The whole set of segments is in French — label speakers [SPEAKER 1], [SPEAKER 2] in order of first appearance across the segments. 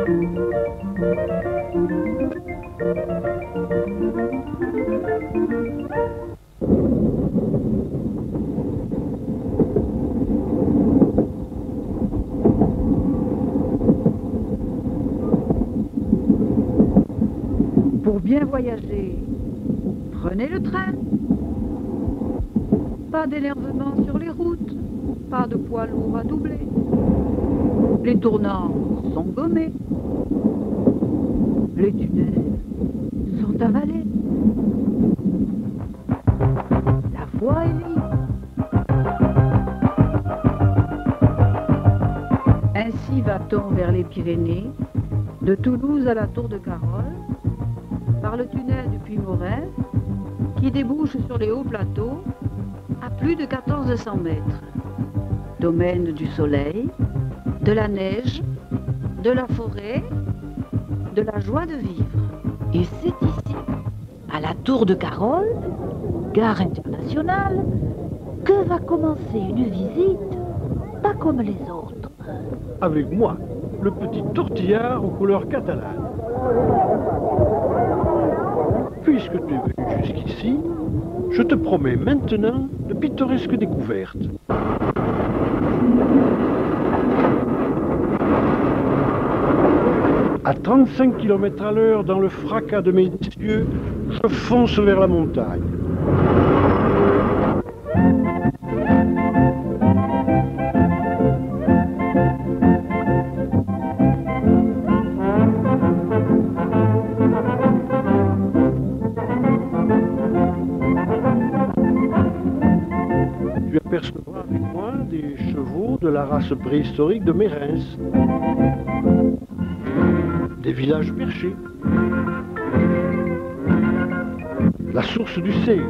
[SPEAKER 1] Pour bien voyager, prenez le train. Pas d'énervement sur les routes, pas de poids lourds à doubler. Les tournants sont gommés. Les tunnels sont avalés. La voie est libre. Ainsi va-t-on vers les Pyrénées, de Toulouse à la Tour de Carol, par le tunnel du Puy-Morin, qui débouche sur les hauts plateaux à plus de 1400 mètres. Domaine du soleil, de la neige, de la forêt, de la joie de vivre. Et c'est ici, à la Tour de Carol, gare internationale, que va commencer une visite pas comme les autres.
[SPEAKER 2] Avec moi, le petit tortillard aux couleurs catalanes. Puisque tu es venu jusqu'ici, je te promets maintenant de pittoresques découvertes. À 35 km à l'heure dans le fracas de mes cieux, je fonce vers la montagne. Tu apercevras avec moi des chevaux de la race préhistorique de Mérins. Des villages perchés, la source du Sèvre,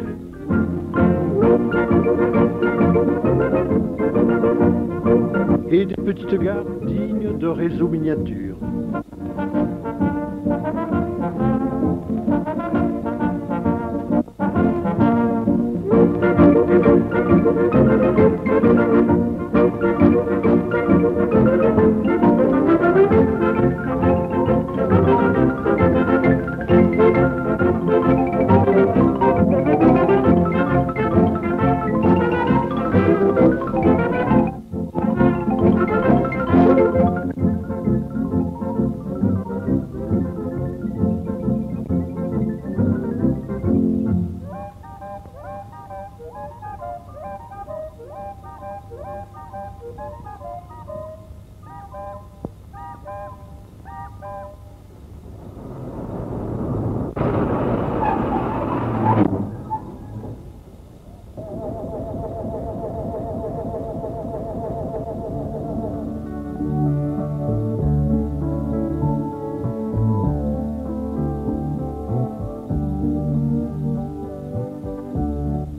[SPEAKER 2] et des petites gares dignes de réseaux miniatures.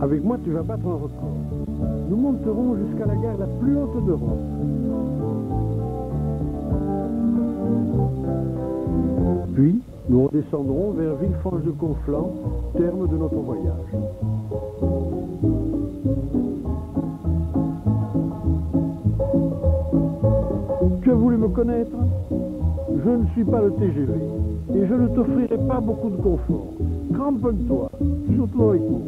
[SPEAKER 2] Avec moi, tu vas battre un record. Nous monterons jusqu'à la gare la plus haute d'Europe. Puis, nous redescendrons vers Villefranche-de-Conflans, terme de notre voyage. Tu as voulu me connaître? Je ne suis pas le TGV et je ne t'offrirai pas beaucoup de confort. Cramponne-toi, surtout dans les courbes.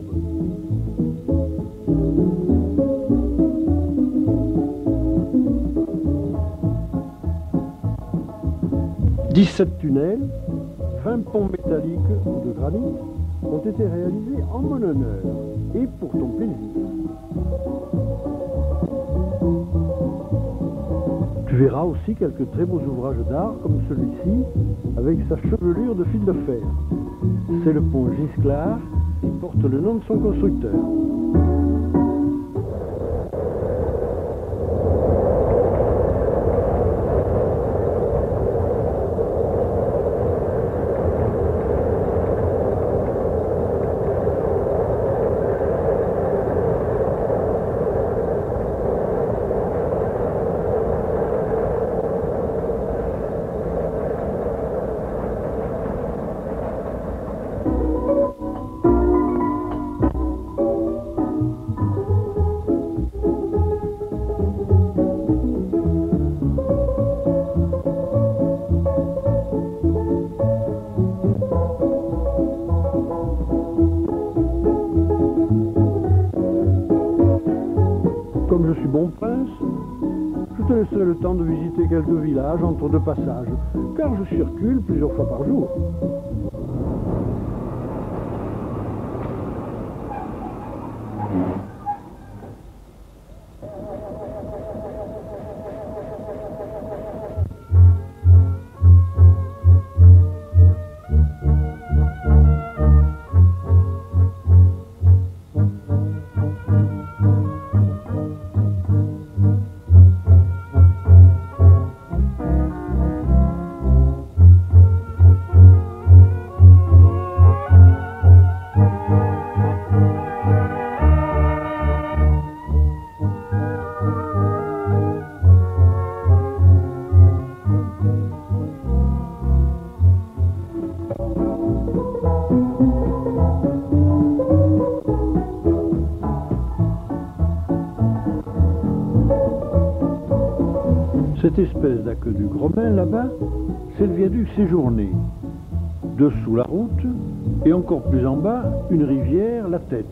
[SPEAKER 2] 17 tunnels, 20 ponts métalliques ou de granit ont été réalisés en mon honneur et pour ton plaisir. Tu verras aussi quelques très beaux ouvrages d'art comme celui-ci avec sa chevelure de fil de fer. C'est le pont Gisclar qui porte le nom de son constructeur. Comme je suis bon prince, je te laisserai le temps de visiter quelques villages entre deux passages, car je circule plusieurs fois par jour. Cette espèce d'aqueduc romain là-bas, c'est le viaduc Séjourné. Dessous la route, et encore plus en bas, une rivière, la Tête.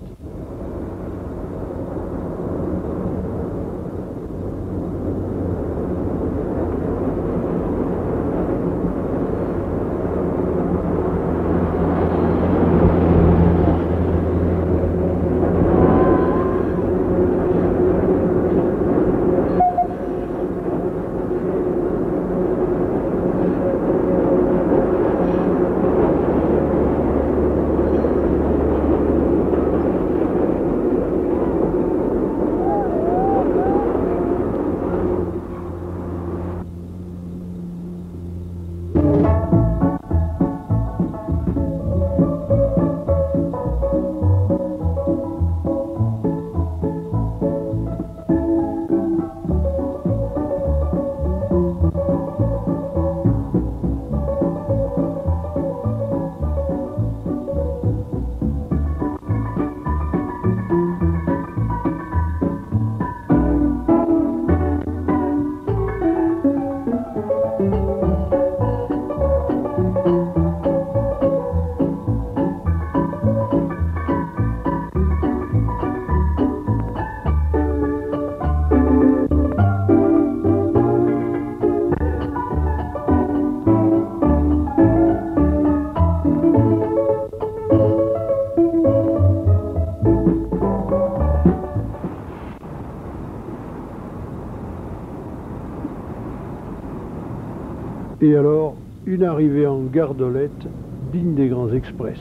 [SPEAKER 2] Et alors, une arrivée en gardelette digne des grands express.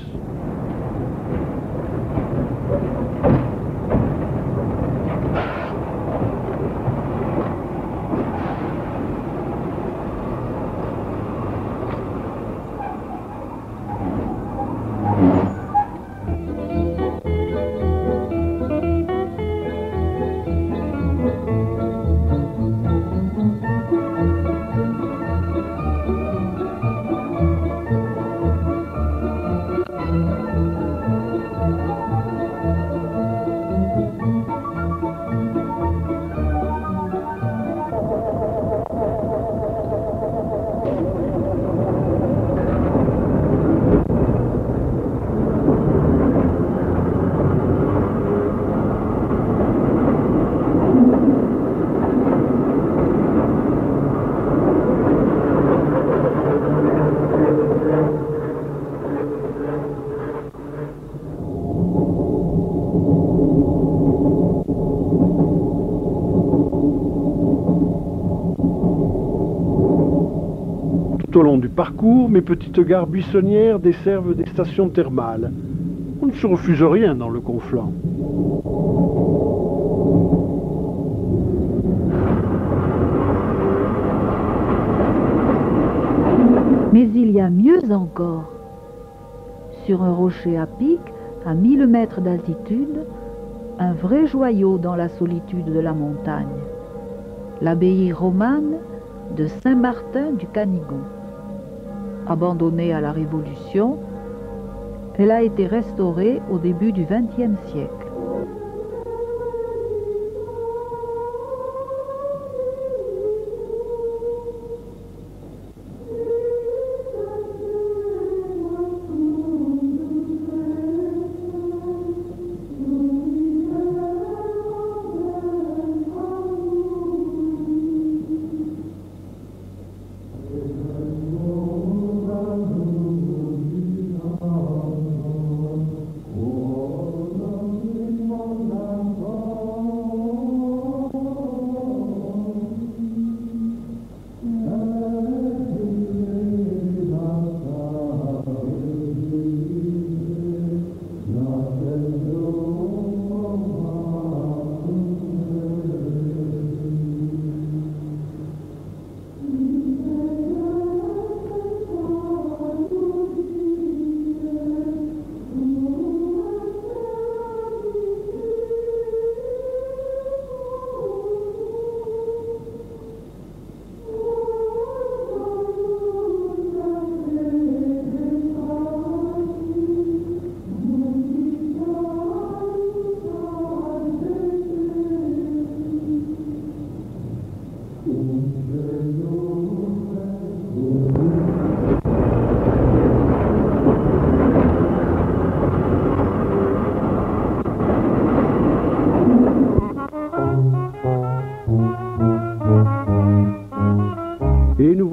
[SPEAKER 2] Tout au long du parcours, mes petites gares buissonnières desservent des stations thermales. On ne se refuse rien dans le Conflent.
[SPEAKER 1] Mais il y a mieux encore. Sur un rocher à pic, à 1000 mètres d'altitude, un vrai joyau dans la solitude de la montagne. L'abbaye romane de Saint-Martin du Canigou. Abandonnée à la Révolution, elle a été restaurée au début du XXe siècle.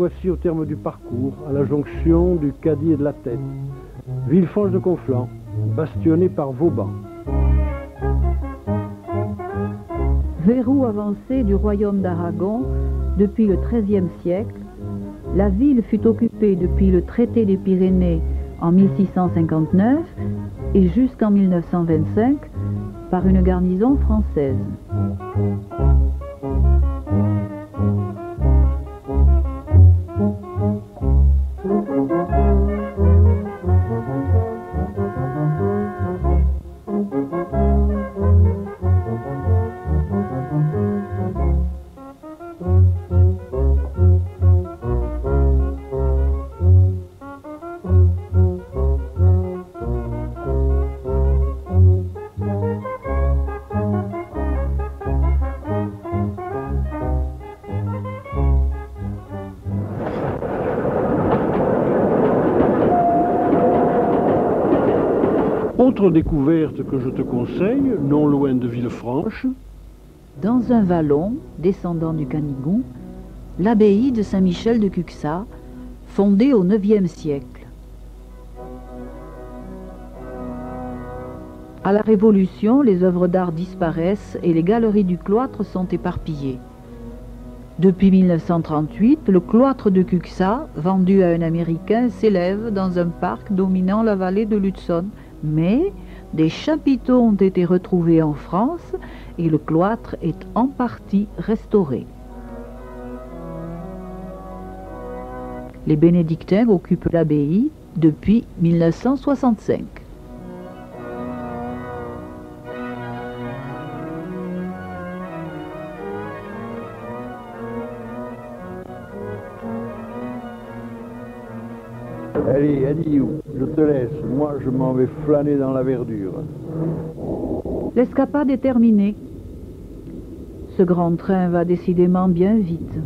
[SPEAKER 2] voici au terme du parcours, à la jonction du Cadie et de la Tête. Villefranche-de-Conflans, bastonnée par Vauban.
[SPEAKER 1] Verrou avancé du royaume d'Aragon depuis le XIIIe siècle, la ville fut occupée depuis le traité des Pyrénées en 1659 et jusqu'en 1925 par une garnison française.
[SPEAKER 2] Autre découverte que je te conseille, non loin de Villefranche.
[SPEAKER 1] Dans un vallon descendant du Canigou, l'abbaye de Saint-Michel de Cuxat, fondée au IXe siècle. À la Révolution, les œuvres d'art disparaissent et les galeries du cloître sont éparpillées. Depuis 1938, le cloître de Cuxat, vendu à un Américain, s'élève dans un parc dominant la vallée de l'Hudson. Mais des chapiteaux ont été retrouvés en France et le cloître est en partie restauré. Les bénédictins occupent l'abbaye depuis 1965.
[SPEAKER 2] Allez, Adiou, je te laisse. Moi, je m'en vais flâner dans la verdure.
[SPEAKER 1] L'escapade est terminée. Ce grand train va décidément bien vite.